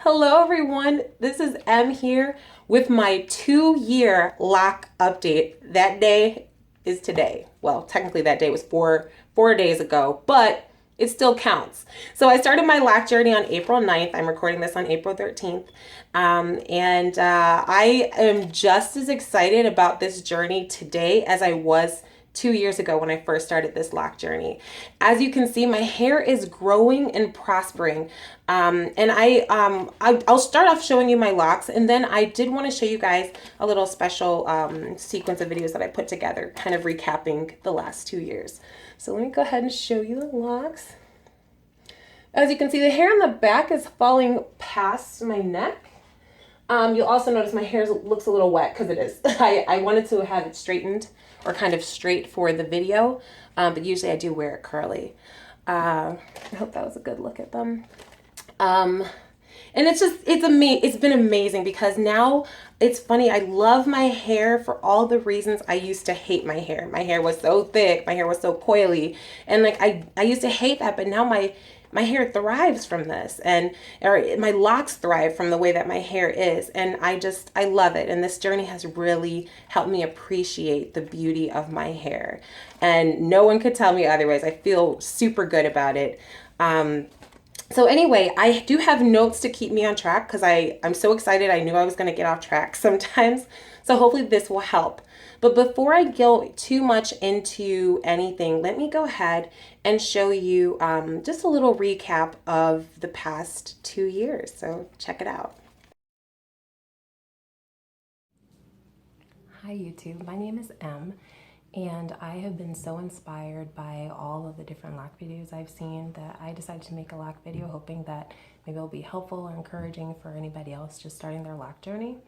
Hello everyone, this is Em here with my 2-year lock update. That day is today. Well, technically that day was four days ago, but it still counts. So I started my lock journey on April 9th. I'm recording this on April 13th. I am just as excited about this journey today as I was 2 years ago when I first started this lock journey. As you can see, my hair is growing and prospering. I'll start off showing you my locks, and then I did want to show you guys a little special sequence of videos that I put together, kind of recapping the last 2 years. So let me go ahead and show you the locks. As you can see, the hair on the back is falling past my neck. You'll also notice my hair looks a little wet because it is. I wanted to have it straightened or kind of straight for the video, but usually I do wear it curly. I hope that was a good look at them. And it's been amazing because now it's funny. I love my hair for all the reasons I used to hate my hair. My hair was so thick, my hair was so coily, and like I used to hate that, but now my hair thrives from this, or my locks thrive from the way that my hair is, and I love it. And this journey has really helped me appreciate the beauty of my hair, and no one could tell me otherwise. I feel super good about it. So anyway, I do have notes to keep me on track because I'm so excited. I knew I was going to get off track sometimes. So hopefully this will help. But before I go too much into anything, let me go ahead and show you just a little recap of the past 2 years. So check it out. Hi YouTube, my name is Em. And I have been so inspired by all of the different lock videos I've seen that I decided to make a lock video, hoping that maybe it'll be helpful or encouraging for anybody else just starting their lock journey.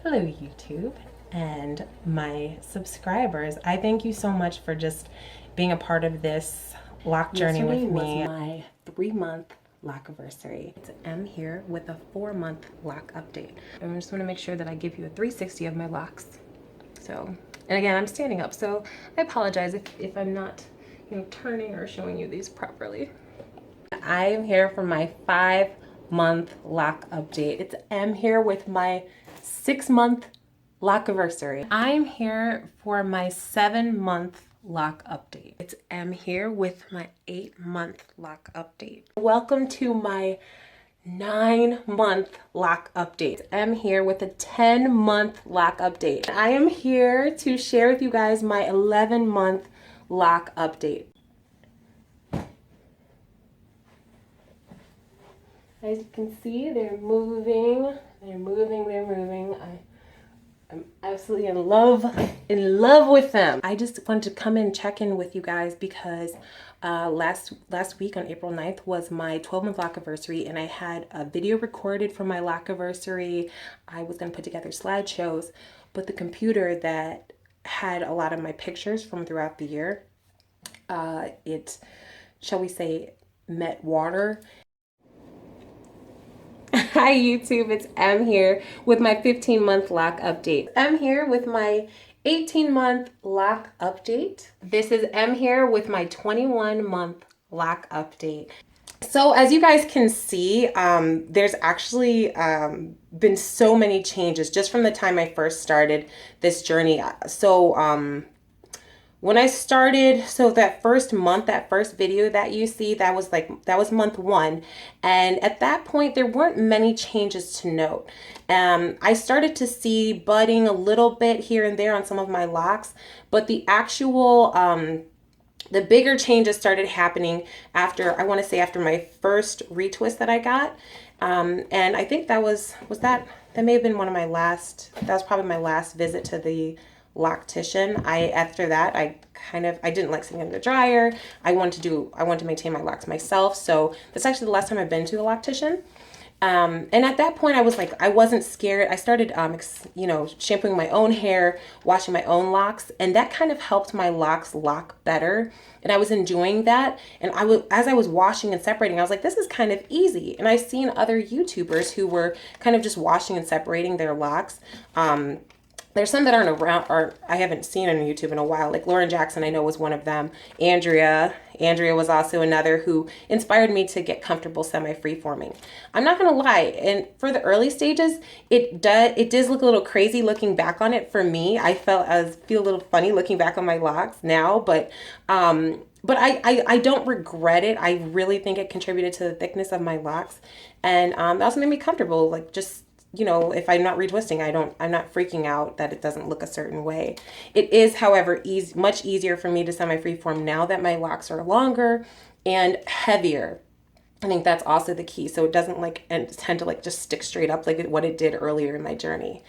Hello YouTube and my subscribers. I thank you so much for just being a part of this lock journey with me. My 3-month lock anniversary. It's Em here with a 4-month lock update. I just want to make sure that I give you a 360 of my locks. So, and again, I'm standing up, so I apologize if I'm not, turning or showing you these properly. I am here for my 5-month lock update. It's Em here with my 6-month lock anniversary. I'm here for my 7-month lock update. It's Em here with my 8-month lock update. Welcome to my 9-month lock update. I'm here with a 10-month lock update. I am here to share with you guys my 11-month lock update. As you can see, they're moving. I'm absolutely in love with them. I just wanted to come and check in with you guys because last week on April 9th was my 12-month lock anniversary, and I had a video recorded for my lock anniversary. I was going to put together slideshows, but the computer that had a lot of my pictures from throughout the year, it, shall we say, met water. Hi YouTube, it's Em here with my 15-month lock update. Em here with my 18-month lock update. This is Em here with my 21-month lock update. So as you guys can see, there's actually been so many changes just from the time I first started this journey. So when I started, so that first month, that first video that you see, that was month 1. And at that point, there weren't many changes to note. I started to see budding a little bit here and there on some of my locks, but the actual, the bigger changes started happening after, I want to say after my first retwist that I got. And I think that that may have been that was probably my last visit to the loctician. After that, I didn't like sitting in the dryer. I wanted to maintain my locks myself. So that's actually the last time I've been to a loctician. And at that point, I wasn't scared. I started, shampooing my own hair, washing my own locks, and that kind of helped my locks lock better. And I was enjoying that. And as I was washing and separating, I was like, this is kind of easy. And I've seen other YouTubers who were kind of just washing and separating their locks. There's some that aren't around, or I haven't seen on YouTube in a while. Like Lauren Jackson, I know, was one of them. Andrea Andrea was also another who inspired me to get comfortable semi-free-forming. I'm not gonna lie, and for the early stages, it does look a little crazy looking back on it. For me, I feel a little funny looking back on my locks now, but I don't regret it. I really think it contributed to the thickness of my locks, and that also made me comfortable. Like, just, you know, if I'm not retwisting, I'm not freaking out that it doesn't look a certain way. It is, however, much easier for me to semi-freeform now that my locks are longer and heavier. I think that's also the key. So it doesn't tend to just stick straight up like what it did earlier in my journey.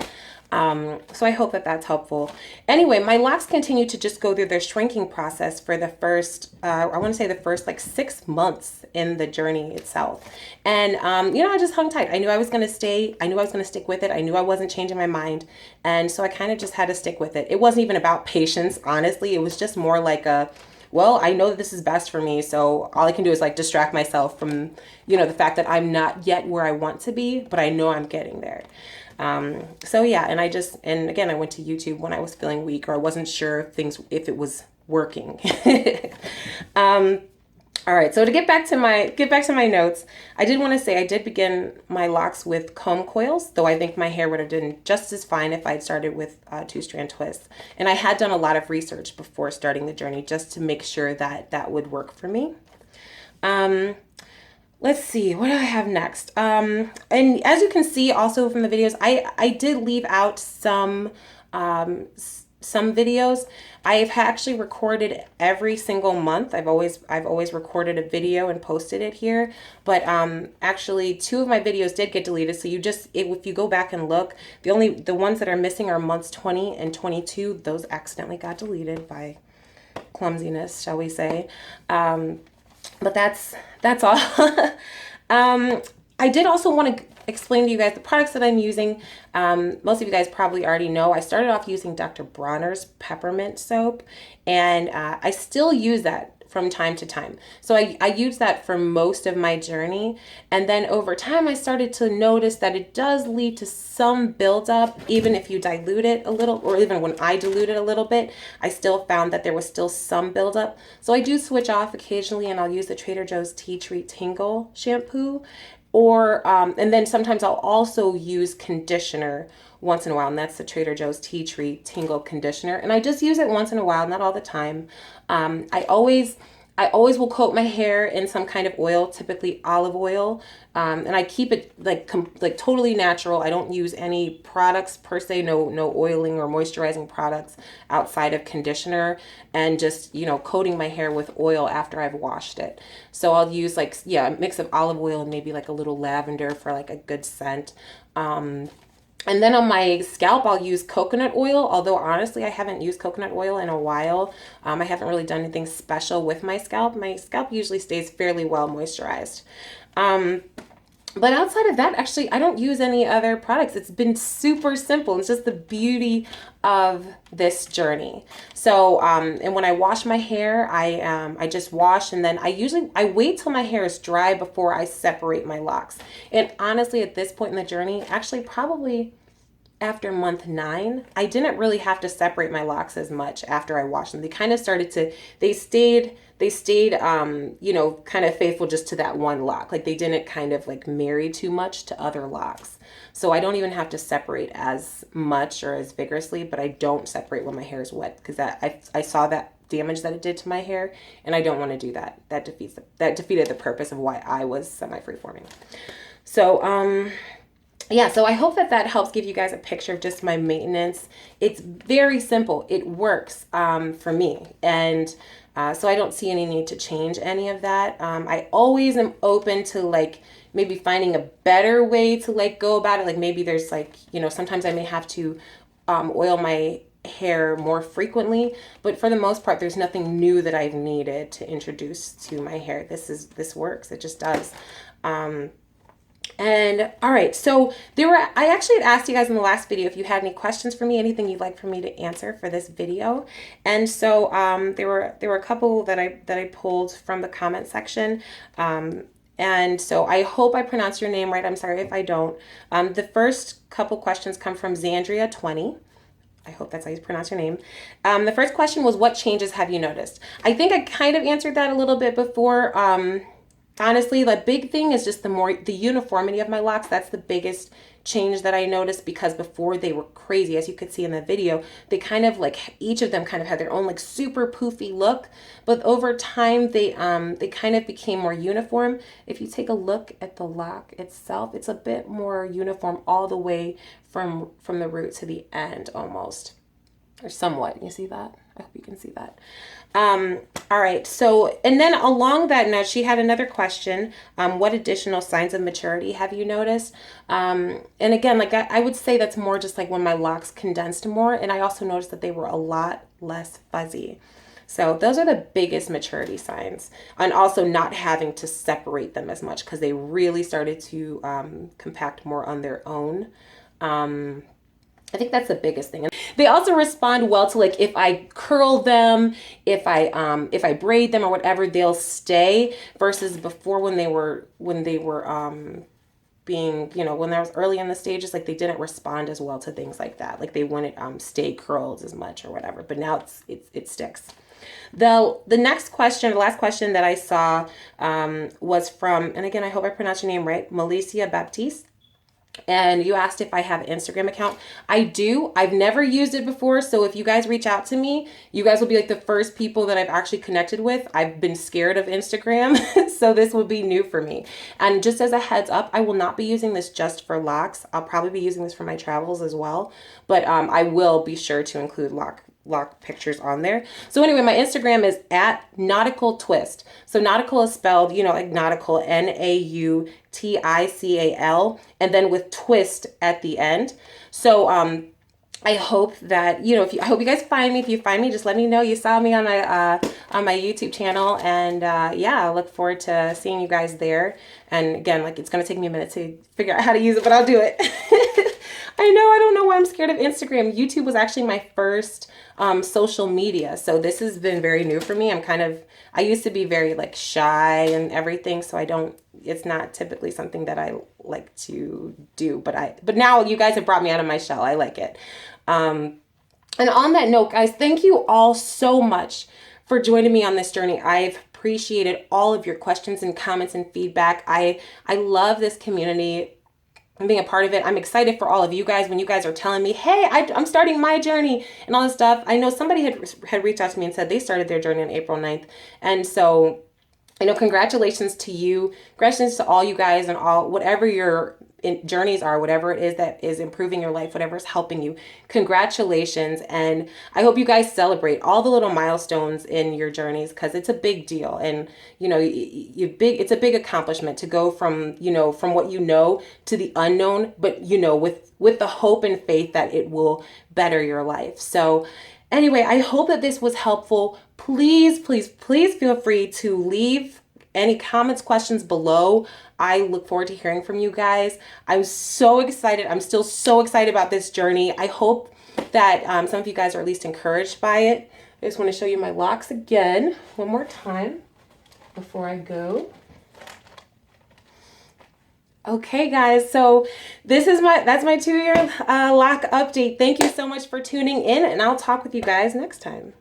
So I hope that that's helpful. Anyway, my locks continue to just go through their shrinking process for the first, I want to say the first 6 months in the journey itself. And, you know, I just hung tight. I knew I was going to stay. I knew I was going to stick with it. I knew I wasn't changing my mind. And so I kind of just had to stick with it. It wasn't even about patience, honestly. It was just more like well, I know that this is best for me, so all I can do is distract myself from, you know, the fact that I'm not yet where I want to be, but I know I'm getting there. So yeah, and again, I went to YouTube when I was feeling weak, or I wasn't sure if it was working. All right, so to get back to my notes, I did want to say I did begin my locks with comb coils, though I think my hair would have done just as fine if I'd started with 2-strand twists. And I had done a lot of research before starting the journey just to make sure that that would work for me. Let's see, what do I have next? And as you can see also from the videos, I did leave out some videos. I've actually recorded every single month. I've always recorded a video and posted it here. But actually 2 of my videos did get deleted. So if you go back and look, the ones that are missing are months 20 and 22. Those accidentally got deleted by clumsiness, shall we say. But that's all. I did also want to explain to you guys the products that I'm using. Most of you guys probably already know I started off using Dr. Bronner's peppermint soap, and I still use that from time to time. So I use that for most of my journey, and then over time I started to notice that it does lead to some buildup, even if you dilute it a little, or even when I dilute it a little bit, I still found that there was still some buildup. So I do switch off occasionally, and I'll use the Trader Joe's Tea Tree Tingle shampoo. Or, and then sometimes I'll also use conditioner once in a while, and that's the Trader Joe's Tea Tree Tingle Conditioner. And I just use it once in a while, not all the time. I always will coat my hair in some kind of oil, typically olive oil, and I keep it like totally natural. I don't use any products per se, no oiling or moisturizing products outside of conditioner, and just, you know, coating my hair with oil after I've washed it. So I'll use a mix of olive oil and maybe a little lavender for a good scent. And then on my scalp, I'll use coconut oil, although honestly, I haven't used coconut oil in a while. I haven't really done anything special with my scalp. My scalp usually stays fairly well moisturized. But outside of that, actually, I don't use any other products. It's been super simple. It's just the beauty of this journey. So, and when I wash my hair, I just wash, and then I wait till my hair is dry before I separate my locks. And honestly, at this point in the journey, actually probably after month 9, I didn't really have to separate my locks as much after I washed them. They kind of they stayed, you know, kind of faithful just to that one lock. They didn't kind of marry too much to other locks. So I don't even have to separate as much or as vigorously, but I don't separate when my hair is wet, because I saw that damage that it did to my hair, and I don't want to do that. That defeated the purpose of why I was semi-free-forming. So, yeah, so I hope that helps give you guys a picture of just my maintenance. It's very simple. It works for me. And so I don't see any need to change any of that. I always am open to maybe finding a better way to go about it. Maybe there's you know, sometimes I may have to oil my hair more frequently, but for the most part, there's nothing new that I've needed to introduce to my hair. This works. It just does. And all right, so I actually had asked you guys in the last video if you had any questions for me, anything you'd like for me to answer for this video. And so there were a couple that I pulled from the comment section. And so I hope I pronounced your name right. I'm sorry if I don't. The first couple questions come from Zandria20. I hope that's how you pronounce your name. The first question was, what changes have you noticed? I think I kind of answered that a little bit before. Honestly, the big thing is just the uniformity of my locks. That's the biggest change that I noticed, because before they were crazy, as you could see in the video. They kind of like, each of them kind of had their own like super poofy look, but over time they kind of became more uniform. If you take a look at the lock itself, it's a bit more uniform all the way from the root to the end almost, or somewhat. You see that? I hope you can see that. All right. So, and then along that note, she had another question. What additional signs of maturity have you noticed? And again, like I would say that's more just like when my locks condensed more. And I also noticed that they were a lot less fuzzy. So those are the biggest maturity signs. And also not having to separate them as much, because they really started to compact more on their own. I think that's the biggest thing. And they also respond well to like if I curl them, if I braid them or whatever, they'll stay, versus before when they were being, you know, when I was early in the stages, like they didn't respond as well to things like that. Like they wouldn't stay curled as much or whatever. But now it sticks. The next question, the last question that I saw was from, and again, I hope I pronounced your name right, Melissa Baptiste. And you asked if I have an Instagram account. I do. I've never used it before. So if you guys reach out to me, you guys will be like the first people that I've actually connected with. I've been scared of Instagram. So this will be new for me. And just as a heads up, I will not be using this just for locks. I'll probably be using this for my travels as well. But I will be sure to include lock pictures on there. So anyway, my Instagram is at Nautical Twist. So nautical is spelled, you know, like nautical, Nautical, and then with twist at the end. So I hope that, you know, I hope you guys find me. If you find me, just let me know you saw me on my YouTube channel. And yeah, I look forward to seeing you guys there. And again, like it's gonna take me a minute to figure out how to use it, but I'll do it. I know, I don't know why I'm scared of Instagram. YouTube was actually my first social media. So this has been very new for me. I used to be very like shy and everything. So it's not typically something that I like to do, but now you guys have brought me out of my shell. I like it. And on that note, guys, thank you all so much for joining me on this journey. I've appreciated all of your questions and comments and feedback. I love this community and being a part of it. I'm excited for all of you guys when you guys are telling me, hey, I'm starting my journey and all this stuff. I know somebody had reached out to me and said they started their journey on April 9th. And so, you know, congratulations to you. Congratulations to all you guys and all, whatever your journeys are, whatever it is that is improving your life, whatever is helping you. Congratulations. And I hope you guys celebrate all the little milestones in your journeys, because it's a big deal. And, you know, it's a big accomplishment to go from, you know, from what you know to the unknown, but, you know, with the hope and faith that it will better your life. So anyway, I hope that this was helpful. Please, please, please feel free to leave any comments, questions below. I look forward to hearing from you guys. I'm so excited. I'm still so excited about this journey. I hope that some of you guys are at least encouraged by it. I just want to show you my locks again one more time before I go. Okay, guys, so that's my 2-year lock update. Thank you so much for tuning in, and I'll talk with you guys next time.